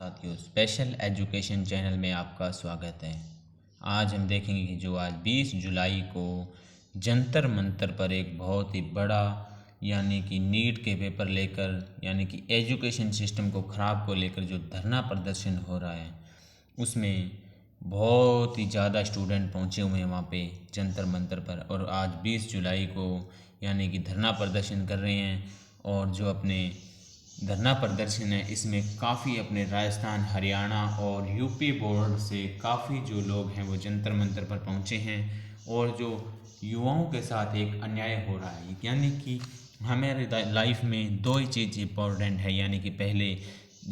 साथियों, special education channel में आपका स्वागत है। आज हम देखेंगे कि जो आज 20 जुलाई को जंतर मंतर पर एक बहुत ही बड़ा यानी कि नीट के पेपर लेकर यानी कि एजुकेशन सिस्टम को ख़राब को लेकर जो धरना प्रदर्शन हो रहा है, उसमें बहुत ही ज़्यादा स्टूडेंट पहुँचे हुए हैं वहाँ पे जंतर मंतर पर। और आज 20 जुलाई को यानी कि धरना प्रदर्शन कर रहे हैं। और जो अपने धरना प्रदर्शन है, इसमें काफ़ी अपने राजस्थान, हरियाणा और यूपी बोर्ड से काफ़ी जो लोग हैं वो जंतर मंतर पर पहुँचे हैं। और जो युवाओं के साथ एक अन्याय हो रहा है, यानी कि हमारे लाइफ में दो ही चीज़ इम्पोर्टेंट है, यानी कि पहले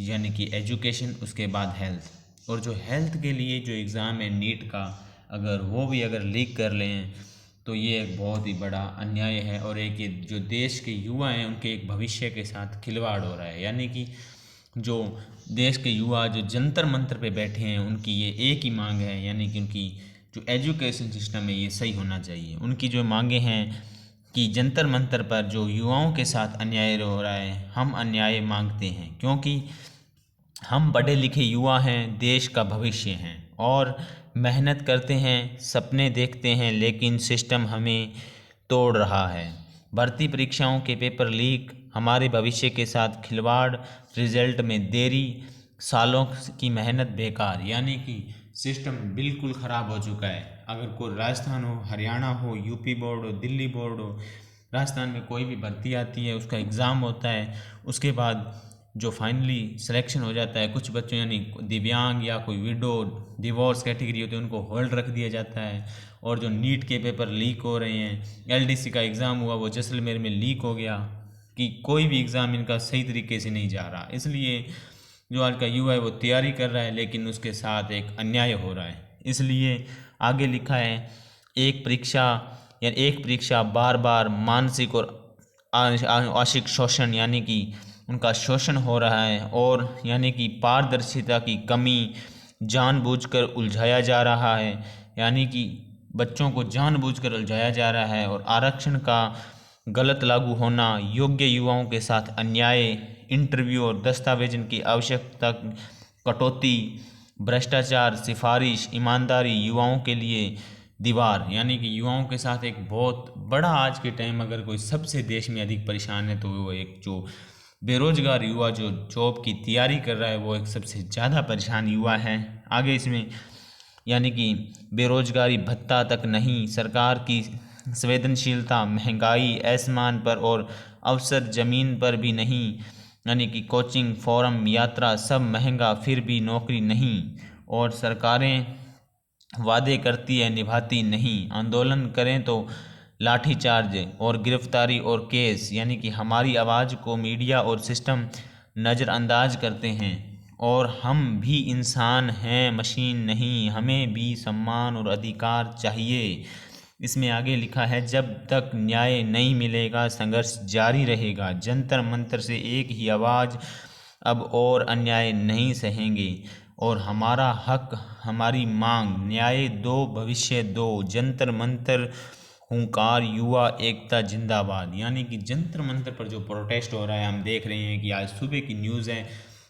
यानी कि एजुकेशन, उसके बाद हेल्थ। और जो हेल्थ के लिए जो एग्ज़ाम है नीट का, अगर वो भी अगर लीक कर लें तो ये एक बहुत ही बड़ा अन्याय है। और एक ये जो देश के युवा हैं उनके एक भविष्य के साथ खिलवाड़ हो रहा है। यानी कि जो देश के युवा जो जंतर मंतर पे बैठे हैं, उनकी ये एक ही मांग है, यानी कि उनकी जो एजुकेशन सिस्टम है ये सही होना चाहिए। उनकी जो मांगे हैं कि जंतर मंतर पर जो युवाओं के साथ अन्याय हो रहा है, हम अन्याय मांगते हैं, क्योंकि हम पढ़े लिखे युवा हैं, देश का भविष्य हैं और मेहनत करते हैं, सपने देखते हैं, लेकिन सिस्टम हमें तोड़ रहा है। भर्ती परीक्षाओं के पेपर लीक, हमारे भविष्य के साथ खिलवाड़, रिजल्ट में देरी, सालों की मेहनत बेकार। यानी कि सिस्टम बिल्कुल ख़राब हो चुका है। अगर कोई राजस्थान हो, हरियाणा हो, यूपी बोर्ड हो, दिल्ली बोर्ड हो, राजस्थान में कोई भी भर्ती आती है, उसका एग्ज़ाम होता है, उसके बाद जो फाइनली सिलेक्शन हो जाता है, कुछ बच्चों यानी दिव्यांग या कोई विडो डिवोर्स कैटेगरी होती है, उनको होल्ड रख दिया जाता है। और जो नीट के पेपर लीक हो रहे हैं, एलडीसी का एग्ज़ाम हुआ वो जैसलमेर में लीक हो गया, कि कोई भी एग्ज़ाम इनका सही तरीके से नहीं जा रहा। इसलिए जो आज का युवा है वो तैयारी कर रहा है, लेकिन उसके साथ एक अन्याय हो रहा है। इसलिए आगे लिखा है, एक परीक्षा बार बार मानसिक और आशिक शोषण, यानी कि उनका शोषण हो रहा है। और यानी कि पारदर्शिता की कमी, जानबूझकर उलझाया जा रहा है, यानी कि बच्चों को जानबूझकर उलझाया जा रहा है। और आरक्षण का गलत लागू होना, योग्य युवाओं के साथ अन्याय, इंटरव्यू और दस्तावेजन की आवश्यकता कटौती, भ्रष्टाचार, सिफारिश, ईमानदारी, युवाओं के लिए दीवार। यानी कि युवाओं के साथ एक बहुत बड़ा आज के टाइम अगर कोई सबसे देश में अधिक परेशान है तो वो एक जो बेरोजगार युवा जो जॉब की तैयारी कर रहा है, वो एक सबसे ज़्यादा परेशान युवा है। आगे इसमें यानी कि बेरोजगारी भत्ता तक नहीं, सरकार की संवेदनशीलता, महंगाई आसमान पर और अवसर ज़मीन पर भी नहीं, यानी कि कोचिंग, फॉरम, यात्रा सब महंगा, फिर भी नौकरी नहीं। और सरकारें वादे करती है, निभाती नहीं, आंदोलन करें तो लाठीचार्ज और गिरफ्तारी और केस, यानी कि हमारी आवाज़ को मीडिया और सिस्टम नज़रअंदाज करते हैं। और हम भी इंसान हैं, मशीन नहीं, हमें भी सम्मान और अधिकार चाहिए। इसमें आगे लिखा है, जब तक न्याय नहीं मिलेगा संघर्ष जारी रहेगा, जंतर मंतर से एक ही आवाज़, अब और अन्याय नहीं सहेंगे। और हमारा हक, हमारी मांग, न्याय दो, भविष्य दो, जंतर मंतर, हुंकार, युवा एकता जिंदाबाद। यानी कि जंतर मंतर पर जो प्रोटेस्ट हो रहा है, हम देख रहे हैं कि आज सुबह की न्यूज़ है,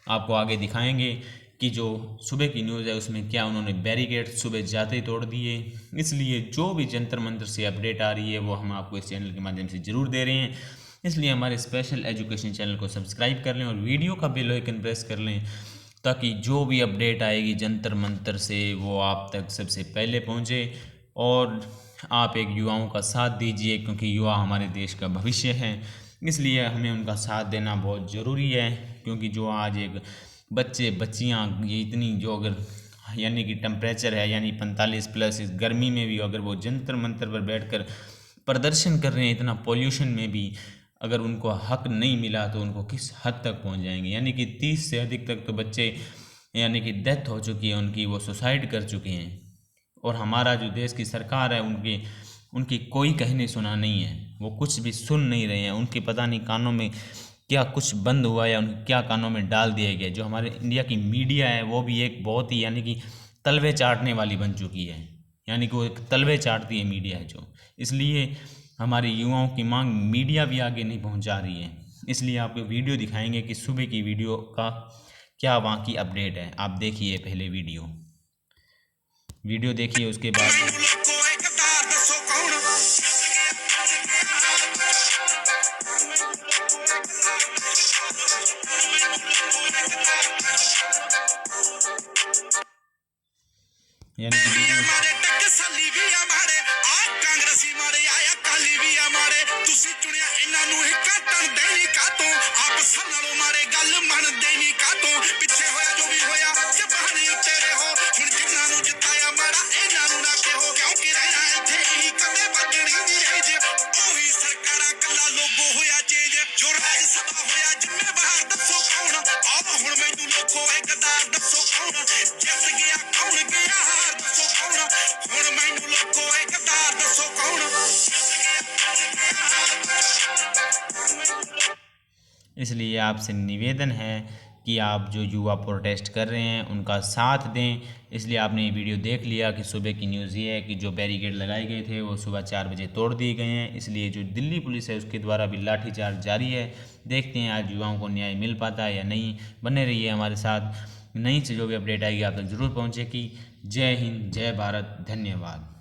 आपको आगे दिखाएंगे कि जो सुबह की न्यूज़ है उसमें क्या उन्होंने बैरिकेड सुबह जाते ही तोड़ दिए। इसलिए जो भी जंतर मंतर से अपडेट आ रही है वो हम आपको इस चैनल के माध्यम से ज़रूर दे रहे हैं। इसलिए हमारे स्पेशल एजुकेशन चैनल को सब्सक्राइब कर लें और वीडियो का बेल आइकन प्रेस कर लें, ताकि जो भी अपडेट आएगी जंतर मंतर से वो आप तक सबसे पहले पहुँचे। और आप एक युवाओं का साथ दीजिए, क्योंकि युवा हमारे देश का भविष्य है, इसलिए हमें उनका साथ देना बहुत ज़रूरी है। क्योंकि जो आज एक बच्चे बच्चियाँ ये इतनी जो अगर यानी कि टेम्परेचर है यानी 45+ इस गर्मी में भी अगर वो जंतर मंतर पर बैठकर प्रदर्शन कर रहे हैं, इतना पोल्यूशन में भी अगर उनको हक नहीं मिला तो उनको किस हद तक पहुंच जाएंगे। यानी कि 30 से अधिक तक तो बच्चे यानी कि डेथ हो चुकी है उनकी, वो सुसाइड कर चुके हैं। और हमारा जो देश की सरकार है उनकी कोई कहने सुना नहीं है, वो कुछ भी सुन नहीं रहे हैं। उनके पता नहीं कानों में क्या कुछ बंद हुआ या उनके क्या कानों में डाल दिया गया। जो हमारे इंडिया की मीडिया है वो भी एक बहुत ही यानी कि तलवे चाटने वाली बन चुकी है, यानी कि वो एक तलवे चाटती है मीडिया है जो। इसलिए हमारे युवाओं की मांग मीडिया भी आगे नहीं पहुंचा रही है। इसलिए आपको वीडियो दिखाएंगे कि सुबह की वीडियो का क्या वहाँ की अपडेट है। आप देखिए पहले वीडियो देखिए, उसके बाद यानी कि इसलिए आपसे निवेदन है कि आप जो युवा प्रोटेस्ट कर रहे हैं उनका साथ दें। इसलिए आपने ये वीडियो देख लिया कि सुबह की न्यूज़ ये है कि जो बैरिकेड लगाए गए थे वो सुबह 4 बजे तोड़ दिए गए हैं। इसलिए जो दिल्ली पुलिस है उसके द्वारा भी लाठीचार्ज जारी है। देखते हैं आज युवाओं को न्याय मिल पाता है या नहीं। बने रहिए हमारे साथ, नई से जो भी अपडेट आएगी आप तक ज़रूर पहुँचेगी। जय हिंद, जय भारत, धन्यवाद।